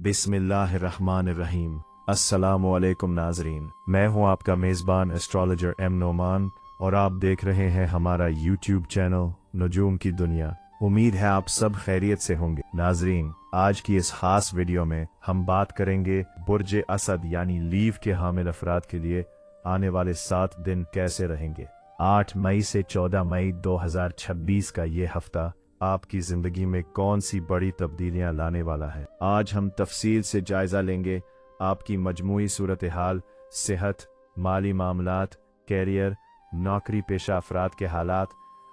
बिस्मिल्लाहिर्रहमानिर्रहीम। अस्सलामुअलैकुम नाजरीन, मैं हूं आपका मेज़बान एस्ट्रोलॉजर एम नोमान और आप देख रहे हैं हमारा यूट्यूब चैनल नजूम की दुनिया। उम्मीद है आप सब खैरियत से होंगे। नाजरीन, आज की इस खास वीडियो में हम बात करेंगे बुर्ज असद यानी लीव के हामिल अफराद के लिए आने वाले 7 दिन कैसे रहेंगे। 8 मई से 14 मई 2026 का ये हफ्ता आपकी जिंदगी में कौन सी बड़ी तब्दीलियां लाने वाला है। आज हम तफसील से जायजा लेंगे आपकी मजमूई सूरत हाल, सेहत, माली मामलात, कैरियर, नौकरी पेशा अफराद के हालात,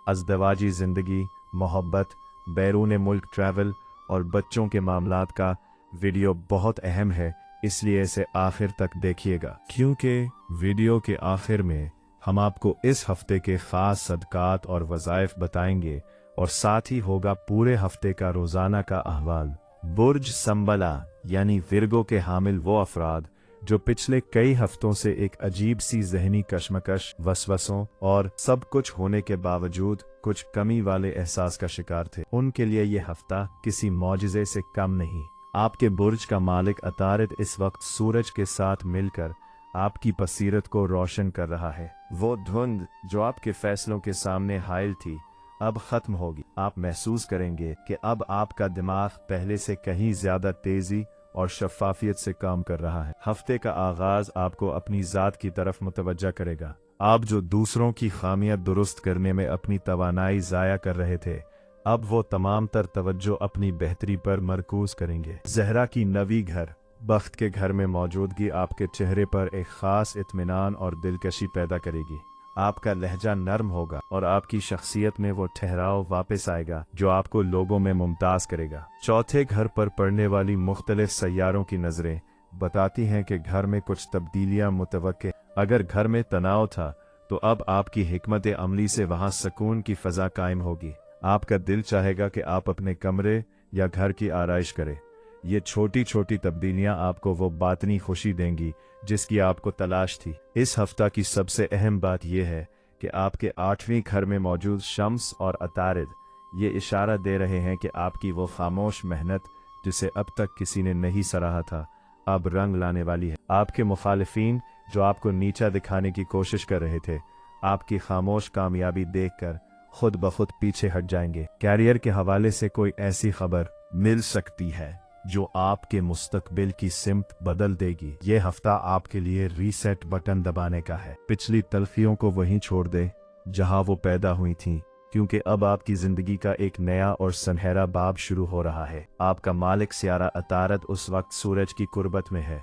अज़दवाजी ज़िंदगी, मोहब्बत, बैरून मुल्क ट्रैवल और बच्चों के मामलात का। वीडियो बहुत अहम है, इसलिए इसे आखिर तक देखिएगा, क्योंकि वीडियो के आखिर में हम आपको इस हफ्ते के खास सदकात और वज़ाइफ बताएंगे और साथ ही होगा पूरे हफ्ते का रोजाना का अहवाल। बुर्ज संबला यानी विर्गो के हामिल वो अफराद जो पिछले कई हफ्तों से एक अजीब सी जहनी कशमकश, वसवसों और सब कुछ होने के बावजूद कुछ कमी वाले एहसास का शिकार थे, उनके लिए ये हफ्ता किसी मौजिज़े से कम नहीं। आपके बुर्ज का मालिक अतारिद इस वक्त सूरज के साथ मिलकर आपकी बसीरत को रोशन कर रहा है। वो धुंध जो आपके फैसलों के सामने हाइल थी अब खत्म होगी। आप महसूस करेंगे कि अब आपका दिमाग पहले से कहीं ज्यादा तेजी और शफाफियत से काम कर रहा है। हफ्ते का आगाज आपको अपनी जात की तरफ मुतवज्जा करेगा। आप जो दूसरों की खामियां दुरुस्त करने में अपनी तवानाई जाया कर रहे थे, अब वो तमाम तर तवज्जो अपनी बेहतरी पर मरकूज करेंगे। जहरा की नवी घर बख्त के घर में मौजूदगी आपके चेहरे पर एक खास इत्मीनान और दिलकशी पैदा करेगी। आपका लहजा नर्म होगा और आपकी शख्सियत में वो ठहराव वापस आएगा जो आपको लोगों में मुमताज करेगा। चौथे घर पर पड़ने वाली मुख्तलिफ सैयारों की नजरें बताती हैं कि घर में कुछ तब्दीलियां मुतवक्के। अगर घर में तनाव था तो अब आपकी हिकमत अमली से वहां सुकून की फजा कायम होगी। आपका दिल चाहेगा कि आप अपने कमरे या घर की आराइश करें। ये छोटी छोटी तब्दीलियां आपको वो बातनी खुशी देंगी जिसकी आपको तलाश थी। इस हफ्ता की सबसे अहम बात यह है कि आपके 8वें घर में मौजूद शम्स और अतारिद ये इशारा दे रहे हैं कि आपकी वो खामोश मेहनत जिसे अब तक किसी ने नहीं सराहा था, अब रंग लाने वाली है। आपके मुखालिफिन जो आपको नीचा दिखाने की कोशिश कर रहे थे, आपकी खामोश कामयाबी देखकर खुद ब खुद पीछे हट जाएंगे। कैरियर के हवाले से कोई ऐसी खबर मिल सकती है जो आपके मुस्तकबिल की सिमत बदल देगी। ये हफ्ता आपके लिए रीसेट बटन दबाने का है। पिछली तलखियों को वहीं छोड़ दे जहां वो पैदा हुई थीं, क्योंकि अब आपकी जिंदगी का एक नया और सुनहरा बाब शुरू हो रहा है। आपका मालिक सियारा अतारद उस वक्त सूरज की कुर्बत में है,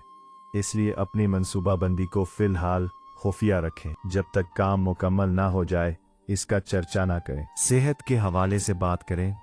इसलिए अपनी मंसूबाबंदी को फिलहाल खुफिया रखें। जब तक काम मुकम्मल ना हो जाए इसका चर्चा ना करें। सेहत के हवाले से बात करें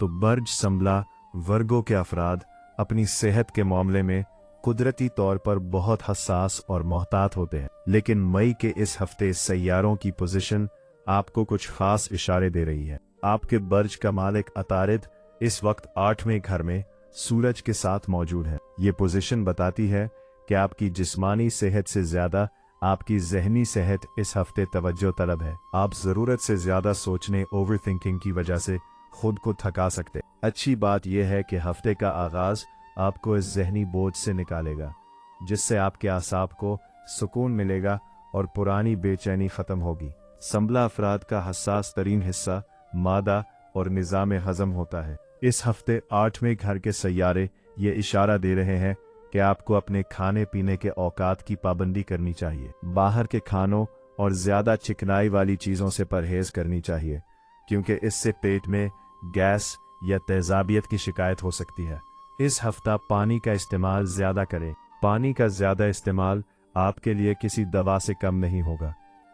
तो बर्ज संबला वर्गों के अफराद अपनी सेहत के मामले में कुदरती तौर पर बहुत हसास और मोहतात होते हैं, लेकिन मई के इस हफ्ते सैयारों की पोजीशन आपको कुछ खास इशारे दे रही है। आपके बर्ज का मालिक अतारिद इस वक्त 8वें घर में सूरज के साथ मौजूद है। ये पोजीशन बताती है कि आपकी जिस्मानी सेहत से ज्यादा आपकी जहनी सेहत इस हफ्ते तवज्जो तलब है। आप जरूरत से ज्यादा सोचने, ओवर थिंकिंग की वजह से खुद को थका सकते। अच्छी बात यह है कि हफ्ते का आगाज आपको इस जहनी बोझ से निकालेगा, जिससे आपके आसाब को सुकून मिलेगा और पुरानी बेचैनी खत्म होगी। संबला अफराद का हसास तरीन हिस्सा मादा और निज़ाम हजम होता है। इस हफ्ते 8वें घर के सैयारे ये इशारा दे रहे हैं कि आपको अपने खाने पीने के औकात की पाबंदी करनी चाहिए। बाहर के खानों और ज्यादा चिकनाई वाली चीजों से परहेज करनी चाहिए, क्योंकि इससे पेट में गैस या तेजाबियत की शिकायत हो सकती है। इस हफ्ता पानी का इस्तेमाल ज्यादा करें। पानी का ज्यादा इस्तेमाल आपके लिए किसी दवा से कम नहीं होगा।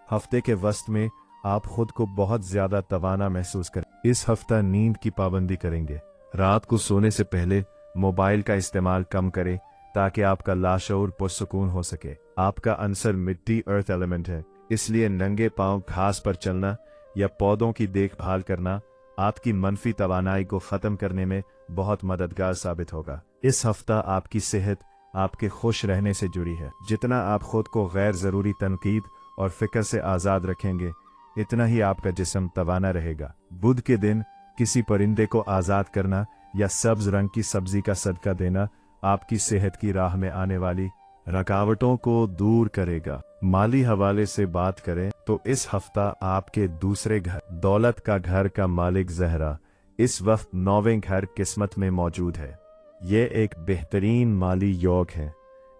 हफ्ते के वस्त में आप खुद को बहुत ज्यादा तवाना महसूस करें। इस हफ्ता नींद की पाबंदी करेंगे। रात को सोने से पहले मोबाइल का इस्तेमाल कम करें ताकि आपका लाशऊर पुरसुकून हो सके। आपका अंसर मिट्टी अर्थ एलिमेंट है, इसलिए नंगे पांव घास पर चलना या पौधों की देखभाल करना आपकी मनफी तवानाई को खत्म करने में बहुत मददगार साबित होगा। इस हफ्ता आपकी सेहत आपके खुश रहने से जुड़ी है। जितना आप खुद को गैर जरूरी तनकीद और फिक्र से आजाद रखेंगे, इतना ही आपका जिस्म तवाना रहेगा। बुध के दिन किसी परिंदे को आजाद करना या सब्ज रंग की सब्जी का सदका देना आपकी सेहत की राह में आने वाली रुकावटों को दूर करेगा। माली हवाले से बात करें तो इस हफ्ता आपके दूसरे घर दौलत का घर का मालिक ज़हरा इस वक्त 9वें घर किस्मत में मौजूद है। ये एक बेहतरीन माली योग है।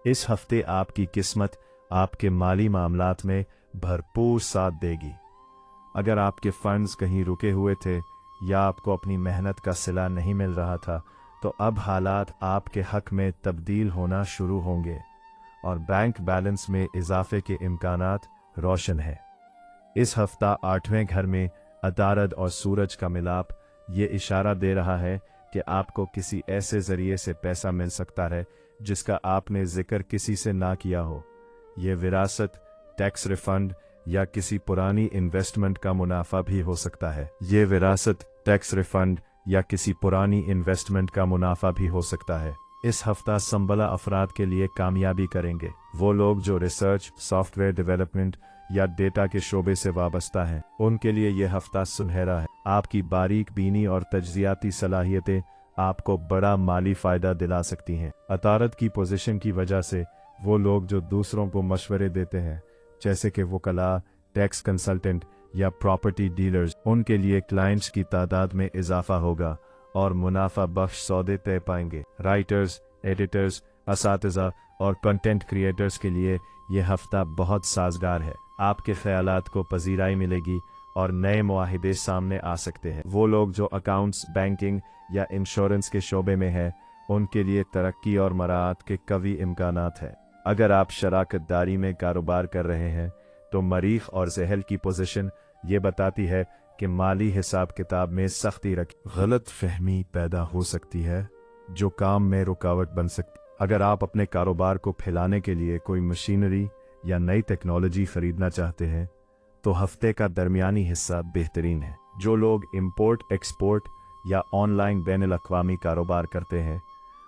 इस हफ्ते आपकी किस्मत आपके माली मामलात में भरपूर साथ देगी। अगर आपके फंड्स कहीं रुके हुए थे या आपको अपनी मेहनत का सिला नहीं मिल रहा था, तो अब हालात आपके हक में तब्दील होना शुरू होंगे और बैंक बैलेंस में इजाफे के इम्कानात रोशन है। इस हफ्ता 8वें घर में अतारद और सूरज का मिलाप ये इशारा दे रहा है कि आपको किसी ऐसे जरिए से पैसा मिल सकता है जिसका आपने जिक्र किसी से ना किया हो। ये विरासत, टैक्स रिफंड या किसी पुरानी इन्वेस्टमेंट का मुनाफा भी हो सकता है। ये विरासत, टैक्स रिफंड या किसी पुरानी इन्वेस्टमेंट का मुनाफा भी हो सकता है। इस हफ्ता संबला अफराद के लिए कामयाबी करेंगे। वो लोग जो रिसर्च, सॉफ्टवेयर डेवलपमेंट या डेटा के शोबे से वाबस्ता हैं, उनके लिए यह हफ्ता सुनहरा है। आपकी बारीक बीनी और तज्जियाती सलाहियतें आपको बड़ा माली फायदा दिला सकती हैं। अतारत की पोजीशन की वजह से वो लोग जो दूसरों को मशवरे देते हैं, जैसे कि वकला, टैक्स कंसल्टेंट या प्रॉपर्टी डीलर्स, उनके लिए क्लाइंट्स की तादाद में इजाफा होगा और मुनाफा बख्श सौदे तय पाएंगे। राइटर्स, एडिटर्स, असातिज़ा और कंटेंट क्रिएटर्स के लिए यह हफ्ता बहुत साजगार है। आपके ख्यालात को पजीराई मिलेगी और नए मुआहिदे सामने आ सकते हैं। वो लोग जो अकाउंट्स, बैंकिंग या इंश्योरेंस के शोबे में हैं, उनके लिए तरक्की और मराहत के कवी इम्कानात हैं। अगर आप शराकत दारी में कारोबार कर रहे हैं तो मरीख और ज़हल की पोजीशन ये बताती है कि माली हिसाब किताब में सख्ती रखें। गलत फहमी पैदा हो सकती है जो काम में रुकावट बन सकती। अगर आप अपने कारोबार को फैलाने के लिए कोई मशीनरी या नई टेक्नोलॉजी खरीदना चाहते हैं तो हफ्ते का दरमियानी हिस्सा बेहतरीन है। जो लोग इंपोर्ट, एक्सपोर्ट या ऑनलाइन बैनुल अक़वामी कारोबार करते हैं,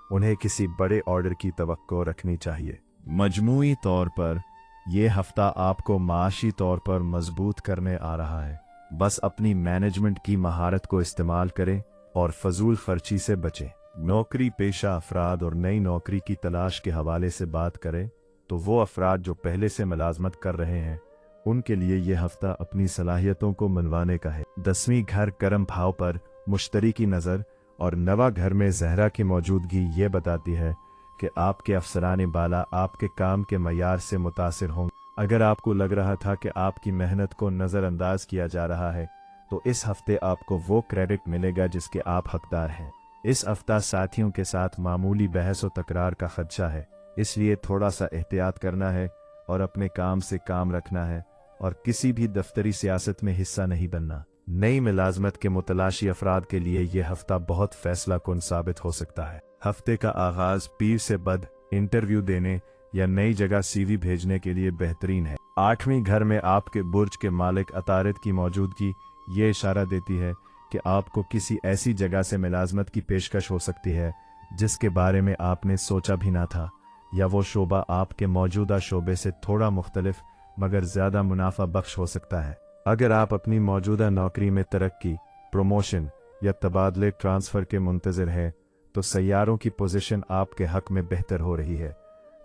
उन्हें किसी बड़े ऑर्डर की तवक्को रखनी चाहिए। मजमूई तौर पर यह हफ्ता आपको माशी तौर पर मजबूत करने आ रहा है। बस अपनी मैनेजमेंट की महारत को इस्तेमाल करें और फजूल खर्ची से बचें। नौकरी पेशा अफराद और नई नौकरी की तलाश के हवाले से बात करें तो वो अफराद जो पहले से मुलाजमत कर रहे हैं, उनके लिए यह हफ्ता अपनी सलाहियतों को मनवाने का है। 10वीं घर कर्म भाव पर मुश्तरी की नज़र और नवा घर में ज़हरा की मौजूदगी ये बताती है कि आपके अफसरान बाला आपके काम के मयार से मुतासिर होंगे। अगर आपको लग रहा था कि आपकी मेहनत को नज़रअंदाज किया जा रहा है, तो इस हफ्ते आपको वो क्रेडिट मिलेगा जिसके आप हकदार हैं। इस हफ्ता साथियों के साथ मामूली बहस व तकरार का खदशा है, इसलिए थोड़ा सा एहतियात करना है और अपने काम से काम रखना है और किसी भी दफ्तरी सियासत में हिस्सा नहीं बनना। नई मुलाजमत के मुतलाशी अफराद के लिए यह हफ्ता बहुत फैसला कुन साबित हो सकता है। हफ्ते का आगाज पीर से बद, इंटरव्यू देने या नई जगह सीवी भेजने के लिए बेहतरीन है। 8वें घर में आपके बुर्ज के मालिक अतारिद की मौजूदगी ये इशारा देती है कि आपको किसी ऐसी जगह से मुलाजमत की पेशकश हो सकती है जिसके बारे में आपने सोचा भी ना था, या वो शोबा आपके मौजूदा शोबे से थोड़ा मुख्तलिफ मगर ज़्यादा मुनाफा बख्श हो सकता है। अगर आप अपनी मौजूदा नौकरी में तरक्की, प्रमोशन या तबादले ट्रांसफ़र के मुंतज़िर हैं, तो सैयारों की पोजीशन आपके हक में बेहतर हो रही है।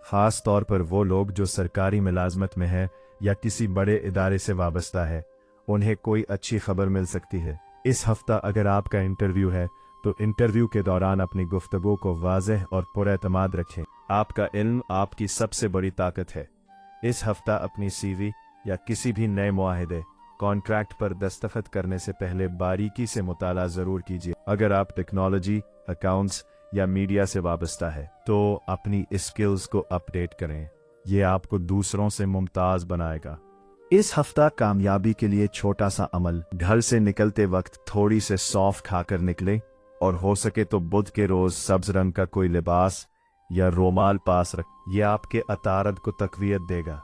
ख़ास तौर पर वो लोग जो सरकारी मुलाजमत में हैं या किसी बड़े इदारे से वाबस्ता है, उन्हें कोई अच्छी खबर मिल सकती है। इस हफ्ता अगर आपका इंटरव्यू है तो इंटरव्यू के दौरान अपनी गुफ्तगू को वाज़ेह और पुरएतमाद रखें। आपका इल्म आपकी सबसे बड़ी ताकत है। इस हफ्ता अपनी सीवी या किसी भी नए मुआहिदे, कॉन्ट्रैक्ट पर दस्तखत करने से पहले बारीकी से मुताला ज़रूर कीजिए। अगर आप टेक्नोलॉजी, अकाउंट्स या मीडिया से वाबस्ता है तो अपनी स्किल्स को अपडेट करें। ये आपको दूसरों से मुमताज़ बनाएगा। इस हफ्ता कामयाबी के लिए छोटा सा अमल, घर से निकलते वक्त थोड़ी से सौंफ खाकर निकले और हो सके तो बुध के रोज सब्ज रंग का कोई लिबास या रोमाल पास रख। ये आपके अतारद को तकवीयत देगा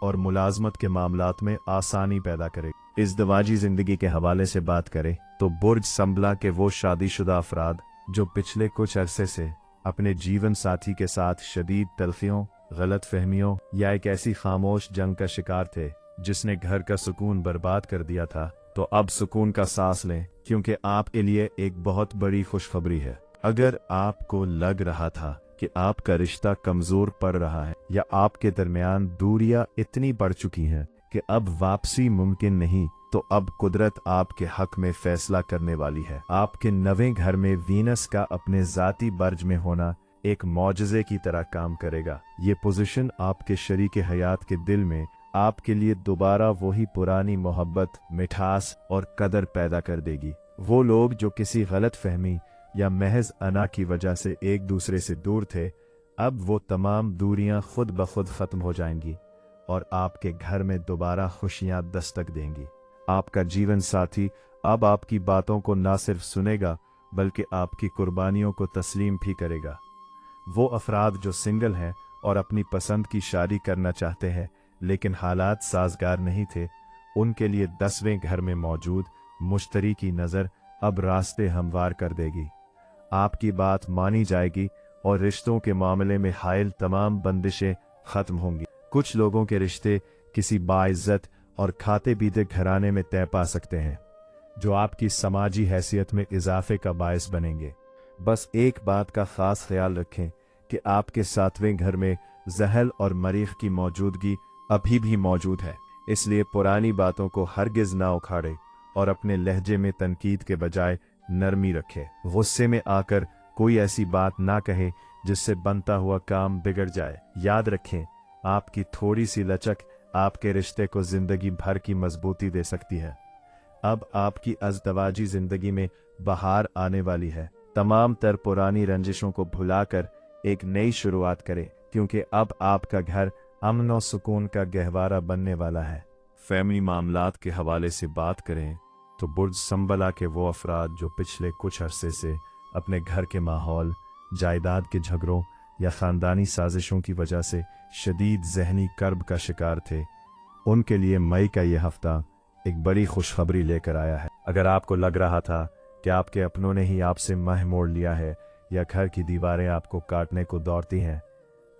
और मुलाजमत के मामलात में आसानी पैदा करेगा। इस दवाजी जिंदगी के हवाले से बात करें तो बुर्ज संबला के वो शादीशुदा अफराद जो पिछले कुछ अरसे से अपने जीवन साथी के साथ शदीद तलखियों, गलत फहमियों या एक ऐसी खामोश जंग का शिकार थे जिसने घर का सुकून बर्बाद कर दिया था, तो अब सुकून का सांस लें, क्योंकि आपके लिए एक बहुत बड़ी खुशखबरी है। अगर आपको लग रहा था कि आपका रिश्ता कमजोर पड़ रहा है या आपके दरमियान दूरियां इतनी बढ़ चुकी हैं कि अब वापसी मुमकिन नहीं, तो अब कुदरत आपके हक में फैसला करने वाली है। आपके नवे घर में वीनस का अपने जाती बर्ज में होना एक मौजज़े की तरह काम करेगा। ये पोजीशन आपके शरीके हयात के दिल में आपके लिए दोबारा वही पुरानी मोहब्बत, मिठास और कदर पैदा कर देगी। वो लोग जो किसी गलत फहमी या महज अना की वजह से एक दूसरे से दूर थे, अब वो तमाम दूरियां खुद ब खुद खत्म हो जाएंगी और आपके घर में दोबारा खुशियां दस्तक देंगी। आपका जीवन साथी अब आपकी बातों को ना सिर्फ सुनेगा बल्कि आपकी कुर्बानियों को तस्लीम भी करेगा। वो अफराद जो सिंगल हैं और अपनी पसंद की शादी करना चाहते हैं लेकिन हालात साजगार नहीं थे, उनके लिए 10वें घर में मौजूद मुश्तरी की नज़र अब रास्ते हमवार कर देगी। आपकी बात मानी जाएगी और रिश्तों के मामले में हायल तमाम बंदिशें खत्म होंगी। कुछ लोगों के रिश्ते किसी बाइज्जत और खाते पीते घराने में तय पा सकते हैं जो आपकी समाजी हैसियत में इजाफे का बायस बनेंगे। बस एक बात का खास ख्याल रखें कि आपके 7वें घर में जहल और मरीख की मौजूदगी अभी भी मौजूद है, इसलिए पुरानी बातों को हरगिज ना उखाड़े और अपने लहजे में तनकीद के बजाय नरमी रखे। गुस्से में आकर कोई ऐसी बात ना कहे जिससे बनता हुआ काम बिगड़ जाए। याद रखें, आपकी थोड़ी सी लचक आपके रिश्ते को जिंदगी भर की मजबूती दे सकती है। अब आपकी अज़दवाजी जिंदगी में बहार आने वाली है। तमाम तर पुरानी रंजिशों को भुलाकर एक नई शुरुआत करें, क्योंकि अब आपका घर अमन और सुकून का गहवारा बनने वाला है। फैमिली मामलात के हवाले से बात करें तो बुर्ज संबला के वो अफराद जो पिछले कुछ अरसे से अपने घर के माहौल, जायदाद के झगड़ों या ख़ानदानी साजिशों की वजह से शदीद जहनी कर्ब का शिकार थे, उनके लिए मई का ये हफ्ता एक बड़ी खुशखबरी लेकर आया है। अगर आपको लग रहा था कि आपके अपनों ने ही आपसे मह मोड़ लिया है या घर की दीवारें आपको काटने को दौड़ती हैं,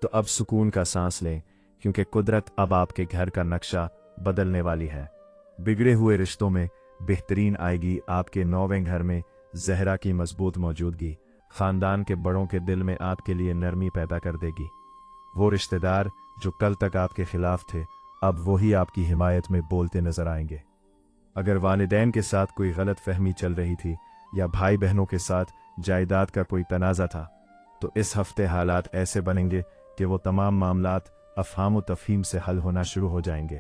तो अब सुकून का सांस लें, क्योंकि कुदरत अब आपके घर का नक्शा बदलने वाली है। बिगड़े हुए रिश्तों में बेहतरीन आएगी। आपके 9वें घर में जहरा की मजबूत मौजूदगी खानदान के बड़ों के दिल में आपके लिए नरमी पैदा कर देगी। वो रिश्तेदार जो कल तक आपके खिलाफ थे, अब वही आपकी हिमायत में बोलते नजर आएंगे। अगर वालिदैन के साथ कोई गलत फहमी चल रही थी या भाई बहनों के साथ जायदाद का कोई तनाज़ा था, तो इस हफ्ते हालात ऐसे बनेंगे कि वो तमाम मामलात अफहाम व तफहीम से हल होना शुरू हो जाएंगे।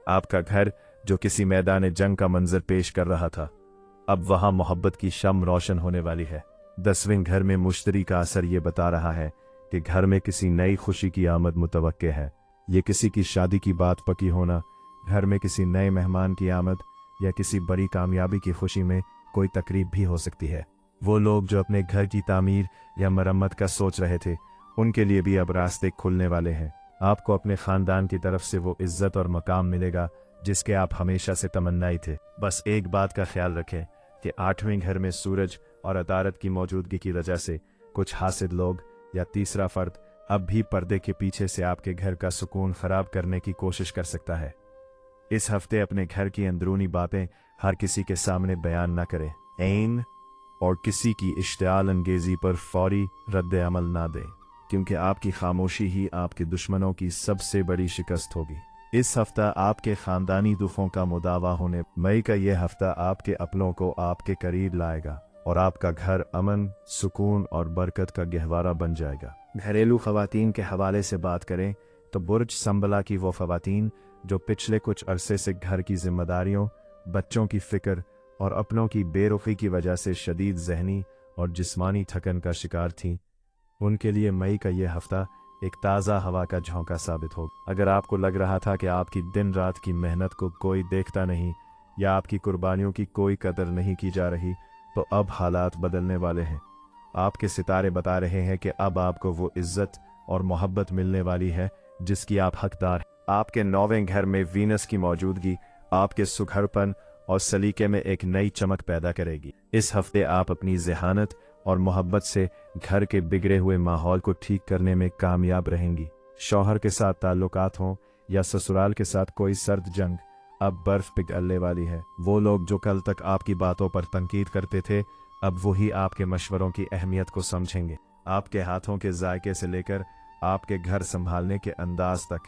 आपका घर जो किसी मैदान जंग का मंजर पेश कर रहा था, अब वहां मोहब्बत की शम रोशन होने वाली है। 10वें घर में मुश्तरी का असर ये बता रहा है कि घर में किसी नई खुशी की आमद मुतवक्के है। ये किसी की शादी की बात पकी होना, घर में किसी नए मेहमान की आमद या किसी बड़ी कामयाबी की खुशी में कोई तकरीब भी हो सकती है। वो लोग जो अपने घर की तामीर या मरम्मत का सोच रहे थे, उनके लिए भी अब रास्ते खुलने वाले हैं। आपको अपने खानदान की तरफ से वो इज्जत और मकाम मिलेगा जिसके आप हमेशा से तमन्नाई थे। बस एक बात का ख्याल रखें कि 8वें घर में सूरज और अतारत की मौजूदगी की वजह से कुछ हासिद लोग या तीसरा फर्द अब भी पर्दे के पीछे से आपके घर का सुकून खराब करने की कोशिश कर सकता है। इस हफ्ते अपने घर की अंदरूनी बातें हर किसी के सामने बयान न करें ऐन और किसी की इश्तियाल अंगेजी पर फौरी रद्द अमल ना दें, क्योंकि आपकी खामोशी ही आपके दुश्मनों की सबसे बड़ी शिकस्त होगी। इस हफ्ता आपके खानदानी दुखों का मुदावा होने मई का यह हफ्ता आपके अपनों को आपके करीब लाएगा और आपका घर अमन, सुकून और बरकत का गहवारा बन जाएगा। घरेलू खवातीन के हवाले से बात करें तो बुर्ज संबला की वो खवातीन जो पिछले कुछ अरसे से घर की जिम्मेदारियों, बच्चों की फिक्र और अपनों की बेरुखी की वजह से शदीद जहनी और जिस्मानी थकन का शिकार थीं, उनके लिए मई का यह हफ्ता एक ताज़ा हवा का झोंका साबित होगा। अगर आपको लग रहा था कि आपकी दिन रात की मेहनत को कोई देखता नहीं या आपकी कुर्बानियों की कोई कदर नहीं की जा रही, तो अब हालात बदलने वाले हैं। आपके सितारे बता रहे हैं कि अब आपको वो इज्जत और मोहब्बत मिलने वाली है जिसकी आप हकदार हैं। आपके 9वें घर में वीनस की मौजूदगी आपके सुघड़पन और सलीके में एक नई चमक पैदा करेगी। इस हफ्ते आप अपनी ज़हानत और मोहब्बत से घर के बिगड़े हुए माहौल को ठीक करने में कामयाब रहेंगी। शौहर के साथ ताल्लुकात हों या ससुराल के साथ कोई सर्द जंग अब बर्फ पिघलने वाली है। वो लोग जो कल तक आपकी बातों पर तनकीद करते थे, अब वही आपके मशवरों की अहमियत को समझेंगे। आपके हाथों के जायके से लेकर आपके घर संभालने के अंदाज तक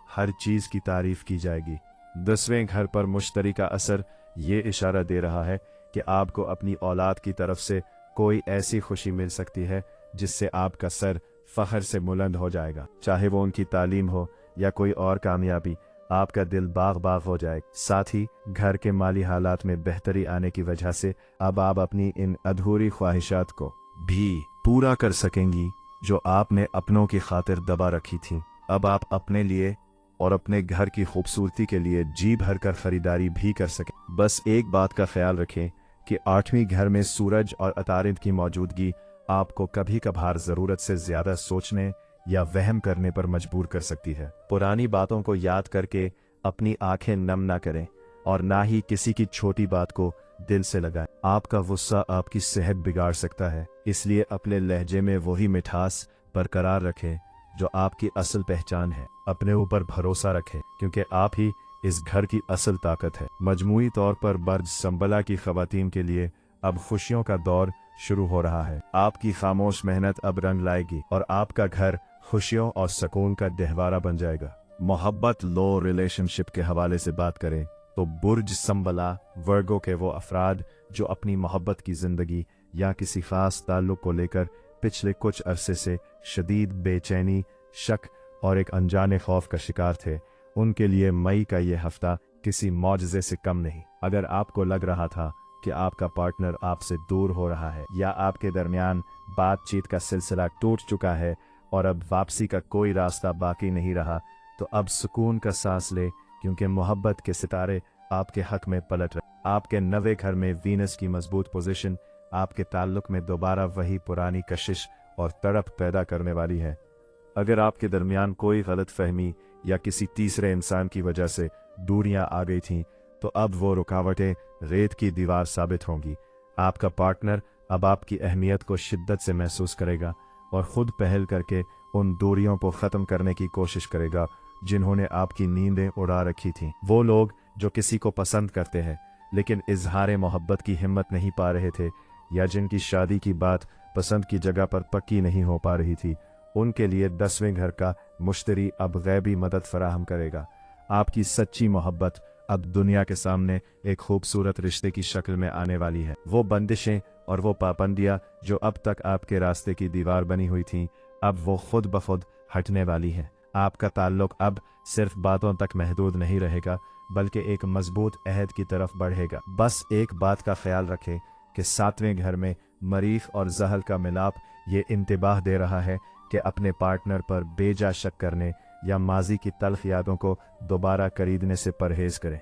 हर चीज की तारीफ की जाएगी। 10वें घर पर मुश्तरी का असर ये इशारा दे रहा है कि आपको अपनी औलाद की तरफ से कोई ऐसी खुशी मिल सकती है जिससे आपका सर फख्र से बुलंद हो जाएगा। चाहे वो उनकी तालीम हो या कोई और कामयाबी, आपका दिल बाग बाग हो जाए। साथ ही घर के माली हालात में बेहतरी आने की वजह से अब आप अपनी इन अधूरी ख्वाहिशात को भी पूरा कर सकेंगी जो आपने अपनों की खातिर दबा रखी थी। अब आप अपने लिए और अपने घर की खूबसूरती के लिए जी भर कर खरीदारी भी कर सकें। बस एक बात का ख्याल रखें कि 8वीं घर में सूरज और अतारिद की मौजूदगी आपको कभी कभार जरूरत से ज्यादा सोचने या वहम करने पर मजबूर कर सकती है। पुरानी बातों को याद करके अपनी आंखें नम ना करें और ना ही किसी की छोटी बात को दिल से लगाएं। आपका गुस्सा आपकी सेहत बिगाड़ सकता है, इसलिए अपने लहजे में वही मिठास बरकरार रखें जो आपकी असल पहचान है। अपने ऊपर भरोसा रखें क्योंकि आप ही इस घर की असल ताकत है। मजमूई तौर पर बर्ज संबला की खवातीन के लिए अब खुशियों का दौर शुरू हो रहा है। आपकी खामोश मेहनत अब रंग लाएगी और आपका घर खुशियों और सुकून का गहवारा बन जाएगा। मोहब्बत लो रिलेशनशिप के हवाले से बात करें तो बुर्ज संबला वर्गों के वो अफराद जो अपनी मोहब्बत की जिंदगी या किसी खास ताल्लुक को लेकर पिछले कुछ अरसे से शदीद बेचैनी, शक और एक अनजाने खौफ का शिकार थे, उनके लिए मई का ये हफ्ता किसी मौजज़े से कम नहीं। अगर आपको लग रहा था कि आपका पार्टनर आपसे दूर हो रहा है या आपके दरमियान बातचीत का सिलसिला टूट चुका है और अब वापसी का कोई रास्ता बाकी नहीं रहा, तो अब सुकून का सांस ले क्योंकि मोहब्बत के सितारे आपके हक में पलट रहे। आपके नवे घर में वीनस की मजबूत पोजीशन आपके ताल्लुक में दोबारा वही पुरानी कशिश और तड़प पैदा करने वाली है। अगर आपके दरमियान कोई गलत फहमी या किसी तीसरे इंसान की वजह से दूरियां आ गई थीं, तो अब वो रुकावटें रेत की दीवार साबित होंगी। आपका पार्टनर अब आपकी अहमियत को शिद्दत से महसूस करेगा और खुद पहल करके उन दूरियों को ख़त्म करने की कोशिश करेगा जिन्होंने आपकी नींदें उड़ा रखी थीं। वो लोग जो किसी को पसंद करते हैं लेकिन इजहार मोहब्बत की हिम्मत नहीं पा रहे थे या जिनकी शादी की बात पसंद की जगह पर पक्की नहीं हो पा रही थी, उनके लिए 10वें घर का मुश्तरी अब गैबी मदद फराहम करेगा। आपकी सच्ची मोहब्बत अब दुनिया के सामने एक खूबसूरत रिश्ते की शक्ल में आने वाली है। वो बंदिशें और वो पाबंदियां जो अब तक आपके रास्ते की दीवार बनी हुई थीं, अब वो खुद ब खुद हटने वाली हैं। आपका ताल्लुक अब सिर्फ बातों तक महदूद नहीं रहेगा बल्कि एक मजबूत अहद की तरफ बढ़ेगा। बस एक बात का ख्याल रखें कि 7वें घर में मरीख और जहल का मिलाप ये इंतबाह दे रहा है कि अपने पार्टनर पर बेजा शक करने या माजी की तल्ख यादों को दोबारा खरीदने से परहेज करें।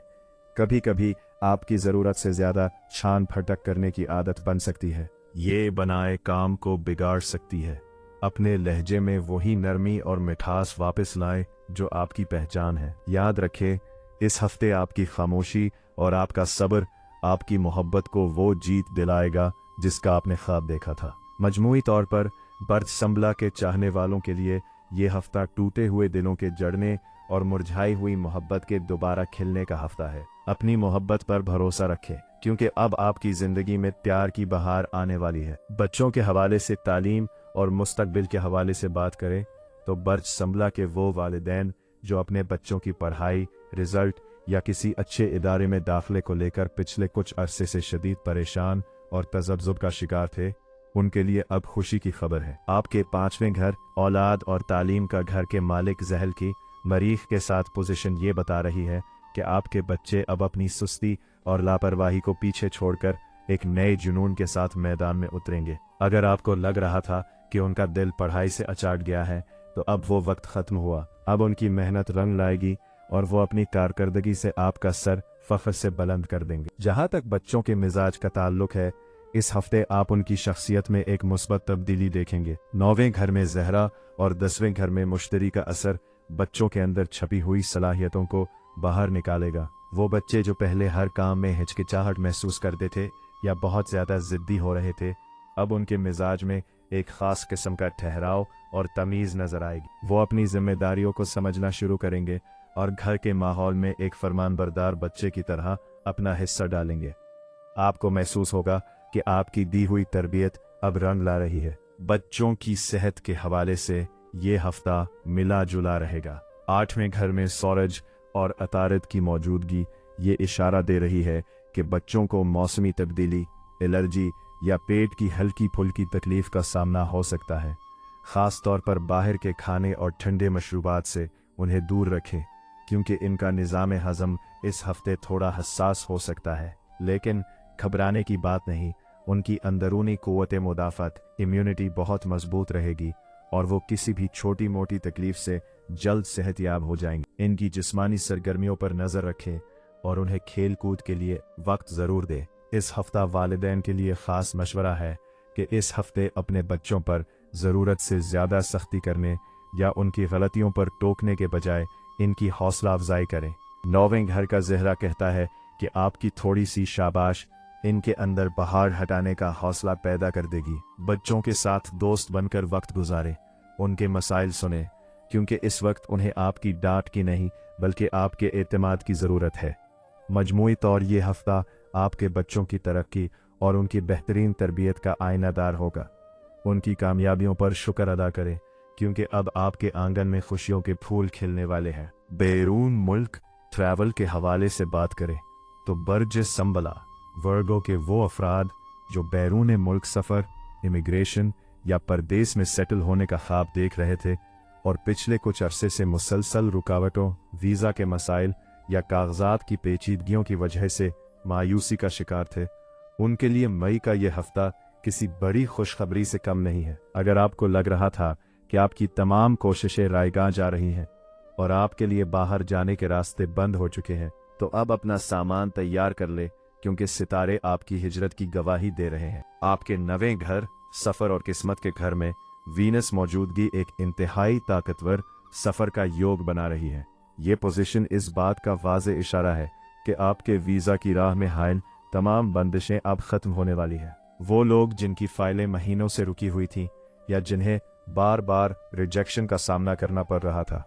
कभी कभी आपकी ज़रूरत से ज़्यादा छान फटक करने की आदत बन सकती है, ये बनाए काम को बिगाड़ सकती है। अपने लहजे में वही नरमी और मिठास वापस लाए जो आपकी पहचान है। याद रखें, इस हफ्ते आपकी खामोशी और आपका सब्र आपकी मोहब्बत को वो जीत दिलाएगा जिसका आपने ख्वाब देखा था। मजमूई तौर पर बर्ज संबला के चाहने वालों के लिए ये हफ्ता टूटे हुए दिलों के जड़ने और मुरझाई हुई मोहब्बत के दोबारा खिलने का हफ्ता है। अपनी मोहब्बत पर भरोसा रखें क्योंकि अब आपकी जिंदगी में प्यार की बहार आने वाली है। बच्चों के हवाले से तालीम और मुस्तकबिल के हवाले से बात करें तो बर्ज संबला के वो वालिदैन जो अपने बच्चों की पढ़ाई, रिजल्ट या किसी अच्छे इदारे में दाखिले को लेकर पिछले कुछ अरसे से शदीद परेशान और तजब्जुब का शिकार थे, उनके लिए अब खुशी की खबर है। आपके 5वें घर औलाद और तालीम का घर के मालिक जहल की मरीख के साथ पोजीशन ये बता रही है कि आपके बच्चे अब अपनी सुस्ती और लापरवाही को पीछे छोड़कर एक नए जुनून के साथ मैदान में उतरेंगे। अगर आपको लग रहा था कि उनका दिल पढ़ाई से अचाट गया है, तो अब वो वक्त खत्म हुआ। अब उनकी मेहनत रंग लाएगी और वो अपनी कारकर्दगी से आपका सर फख्र से बुलंद कर देंगे। जहां तक बच्चों के मिजाज का ताल्लुक है, इस हफ्ते आप उनकी शख्सियत में एक मुस्बत तब्दीली देखेंगे। 9वें घर में जहरा और 10वें घर में मुश्तरी का असर बच्चों के अंदर छपी हुई सलाहियतों को बाहर निकालेगा। वो बच्चे जो पहले हर काम में हिचकिचाहट महसूस करते थे या बहुत ज्यादा जिद्दी हो रहे थे, अब उनके मिजाज में एक खास किस्म का ठहराव और तमीज़ नजर आएगी। वो अपनी जिम्मेदारियों को समझना शुरू करेंगे और घर के माहौल में एक फरमानबरदार बच्चे की तरह अपना हिस्सा डालेंगे। आपको महसूस होगा कि आपकी दी हुई तरबियत अब रंग ला रही है। बच्चों की सेहत के हवाले से ये हफ्ता मिला जुला रहेगा। 8वें घर में सूरज और अतारिद की मौजूदगी ये इशारा दे रही है कि बच्चों को मौसमी तब्दीली, एलर्जी या पेट की हल्की फुल्की तकलीफ का सामना हो सकता है। ख़ास तौर पर बाहर के खाने और ठंडे मशरूबात से उन्हें दूर रखें, क्योंकि इनका निज़ाम हज़म इस हफ्ते थोड़ा हसास हो सकता है। लेकिन घबराने की बात नहीं, उनकी अंदरूनी क़ुव्वत मुदाफ़त इम्यूनिटी बहुत मजबूत रहेगी और वो किसी भी छोटी मोटी तकलीफ से जल्द सेहतयाब हो जाएंगे। इनकी जिस्मानी सरगर्मियों पर नज़र रखें और उन्हें खेल कूद के लिए वक्त ज़रूर दें। इस हफ्ता वालिदैन के लिए ख़ास मशवरा है कि इस हफ्ते अपने बच्चों पर ज़रूरत से ज़्यादा सख्ती करने या उनकी गलतियों पर टोकने के बजाय इनकी हौसला अफजाई करें। 9वें घर का ज़हरा कहता है कि आपकी थोड़ी सी शाबाश इनके अंदर बहार हटाने का हौसला पैदा कर देगी। बच्चों के साथ दोस्त बनकर वक्त गुजारें, उनके मसाइल सुनें, क्योंकि इस वक्त उन्हें आपकी डांट की नहीं बल्कि आपके एतमाद की ज़रूरत है। मजमूई तौर ये हफ्ता आपके बच्चों की तरक्की और उनकी बेहतरीन तरबियत का आईनादार होगा। उनकी कामयाबियों पर शुक्र अदा करें, क्योंकि अब आपके आंगन में खुशियों के फूल खिलने वाले हैं। बैरून मुल्क ट्रैवल के हवाले से बात करें तो बर्ज संबला वर्गों के वो अफराद जो बैरून मुल्क सफ़र, इमिग्रेशन या परदेस में सेटल होने का ख्वाब देख रहे थे और पिछले कुछ अरसे से मुसलसल रुकावटों, वीज़ा के मसाइल या कागजात की पेचीदगियों की वजह से मायूसी का शिकार थे, उनके लिए मई का यह हफ्ता किसी बड़ी खुशखबरी से कम नहीं है। अगर आपको लग रहा था कि आपकी तमाम कोशिशें रायगां जा रही हैं और आपके लिए बाहर जाने के रास्ते बंद हो चुके हैं, तो अब अपना सामान तैयार कर ले, क्योंकि सितारे आपकी हिजरत की गवाही दे रहे हैं। आपके 9वें घर सफ़र और किस्मत के घर में वीनस मौजूदगी एक इंतहाई ताकतवर सफ़र का योग बना रही है। ये पोजीशन इस बात का वाज़े इशारा है कि आपके वीज़ा की राह में हायल तमाम बंदिशें अब ख़त्म होने वाली हैं। वो लोग जिनकी फाइलें महीनों से रुकी हुई थीं या जिन्हें बार बार रिजेक्शन का सामना करना पड़ रहा था,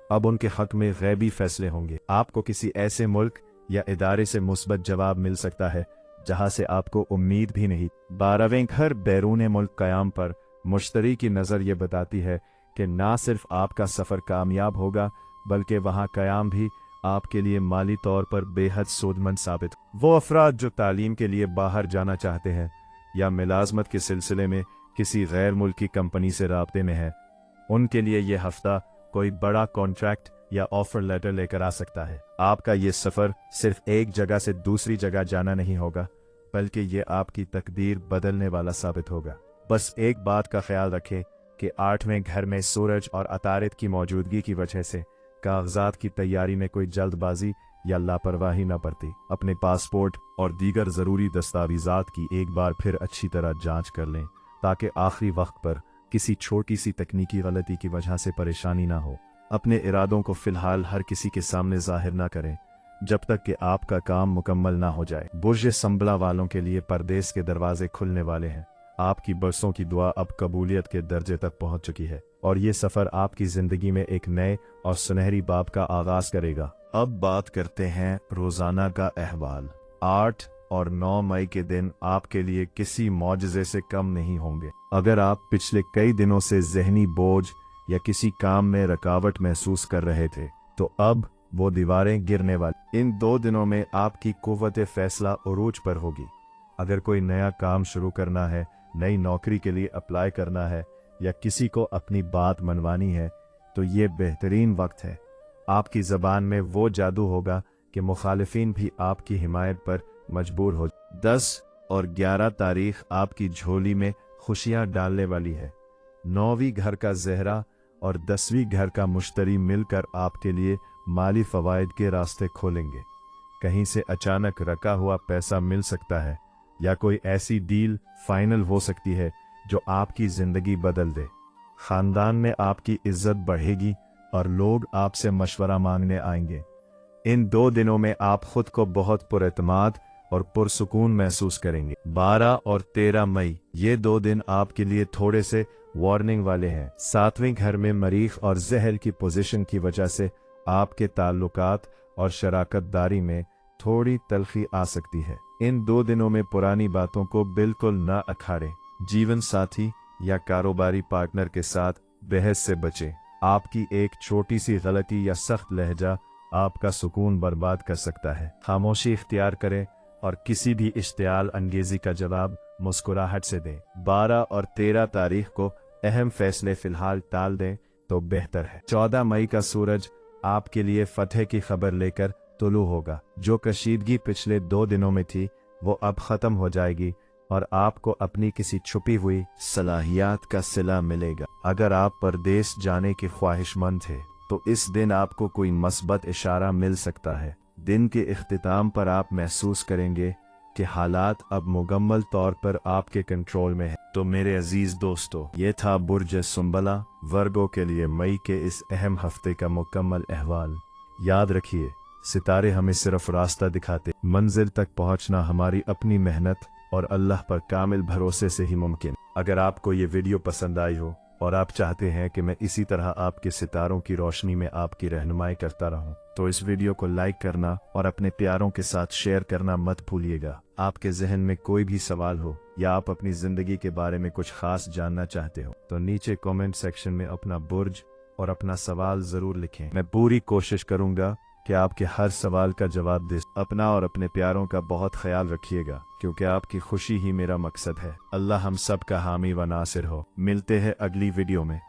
अब उनके हक में गैबी फैसले होंगे। आपको किसी ऐसे मुल्क या इदारे से मुस्बत जवाब मिल सकता है जहां से आपको उम्मीद भी नहीं। 12वें घर बैरून मुल्क क़याम पर मुश्तरी की नज़र ये बताती है कि ना सिर्फ आपका सफ़र कामयाब होगा, बल्कि वहाँ क़याम भी आपके लिए माली तौर पर बेहद सूदमंद साबित। वो अफराद जो तालीम के लिए बाहर जाना चाहते हैं या मुलाजमत के सिलसिले में किसी गैर मुल्की कंपनी से राब्ते में है, उनके लिए यह हफ्ता कोई बड़ा कॉन्ट्रैक्ट या ऑफर लेटर लेकर आ सकता है। आपका ये सफ़र सिर्फ एक जगह से दूसरी जगह जाना नहीं होगा, बल्कि ये आपकी तकदीर बदलने वाला साबित होगा। बस एक बात का ख्याल रखें कि 8वें घर में सूरज और अतारिद की मौजूदगी की वजह से कागजात की तैयारी में कोई जल्दबाजी या लापरवाही न बरती। अपने पासपोर्ट और दीगर ज़रूरी दस्तावेज़ात की एक बार फिर अच्छी तरह जांच कर लें, ताकि आखिरी वक्त पर किसी छोटी सी तकनीकी गलती की वजह से परेशानी ना हो। अपने इरादों को फ़िलहाल हर किसी के सामने जाहिर ना करें जब तक कि आपका काम मुकम्मल ना हो जाए। बुर्ज संबला वालों के लिए परदेस के दरवाजे खुलने वाले हैं। आपकी बरसों की दुआ अब कबूलियत के दर्जे तक पहुंच चुकी है और ये सफ़र आपकी ज़िंदगी में एक नए और सुनहरी बाब का आगाज़ करेगा। अब बात करते हैं रोज़ाना का अहवाल। 8 और 9 मई के दिन आपके लिए किसी मौजज़े से कम नहीं होंगे। अगर आप पिछले कई दिनों से ज़हनी बोझ या किसी काम में रुकावट महसूस कर रहे थे, तो अब वो दीवारें गिरने वाली। इन 2 दिनों में आपकी कुव्वत फैसला उरूज पर होगी। अगर कोई नया काम शुरू करना है, नई नौकरी के लिए अप्लाई करना है या किसी को अपनी बात मनवानी है, तो ये बेहतरीन वक्त है। आपकी ज़बान में वो जादू होगा कि मुखालिफिन भी आपकी हिमायत पर मजबूर हो। 10 और 11 तारीख आपकी झोली में खुशियां डालने वाली है। 9वीं घर का ज़हरा और 10वीं घर का मुश्तरी मिलकर आपके लिए माली फ़वाइद के रास्ते खोलेंगे। कहीं से अचानक रखा हुआ पैसा मिल सकता है या कोई ऐसी डील फाइनल हो सकती है जो आपकी ज़िंदगी बदल दे। ख़ानदान में आपकी इज्जत बढ़ेगी और लोग आपसे मशवरा मांगने आएंगे। इन 2 दिनों में आप खुद को बहुत पुरएतमाद और पुरसुकून महसूस करेंगे। 12 और 13 मई ये 2 दिन आपके लिए थोड़े से वार्निंग वाले हैं। 7वें घर में मरीख और जहर की पोजीशन की वजह से आपके ताल्लुकात और शराकतदारी में थोड़ी तलखी आ सकती है। इन 2 दिनों में पुरानी बातों को बिल्कुल न अखाड़ें। जीवन साथी या कारोबारी पार्टनर के साथ बहस से बचें। आपकी एक छोटी सी गलती या सख्त लहजा आपका सुकून बर्बाद कर सकता है। खामोशी इख्तियार करें और किसी भी इश्तियाल अंगेजी का जवाब मुस्कुराहट से दें। 12 और 13 तारीख को अहम फैसले फिलहाल टाल दें तो बेहतर है। 14 मई का सूरज आपके लिए फतह की खबर लेकर तुलू होगा। जो कशीदगी पिछले 2 दिनों में थी वो अब खत्म हो जाएगी और आपको अपनी किसी छुपी हुई सलाहियत का सिला मिलेगा। अगर आप परदेश जाने के ख्वाहिशमंद थे तो इस दिन आपको कोई मस्बत इशारा मिल सकता है। दिन के इख्तिताम पर आप महसूस करेंगे कि हालात अब मुकम्मल तौर पर आपके कंट्रोल में है। तो मेरे अजीज दोस्तों, ये था बुर्ज सुंबला वर्गों के लिए मई के इस अहम हफ्ते का मुकम्मल अहवाल। याद रखिए, सितारे हमें सिर्फ रास्ता दिखाते, मंजिल तक पहुंचना हमारी अपनी मेहनत और अल्लाह पर कामिल भरोसे से ही मुमकिन। अगर आपको ये वीडियो पसंद आई हो और आप चाहते हैं कि मैं इसी तरह आपके सितारों की रोशनी में आपकी रहनुमाई करता रहूं, तो इस वीडियो को लाइक करना और अपने प्यारों के साथ शेयर करना मत भूलिएगा। आपके जहन में कोई भी सवाल हो या आप अपनी जिंदगी के बारे में कुछ खास जानना चाहते हो तो नीचे कमेंट सेक्शन में अपना बुर्ज और अपना सवाल जरूर लिखें। मैं पूरी कोशिश करूंगा कि आपके हर सवाल का जवाब दे। अपना और अपने प्यारों का बहुत ख्याल रखिएगा, क्योंकि आपकी खुशी ही मेरा मकसद है। अल्लाह हम सब का हामी व नासिर हो। मिलते हैं अगली वीडियो में।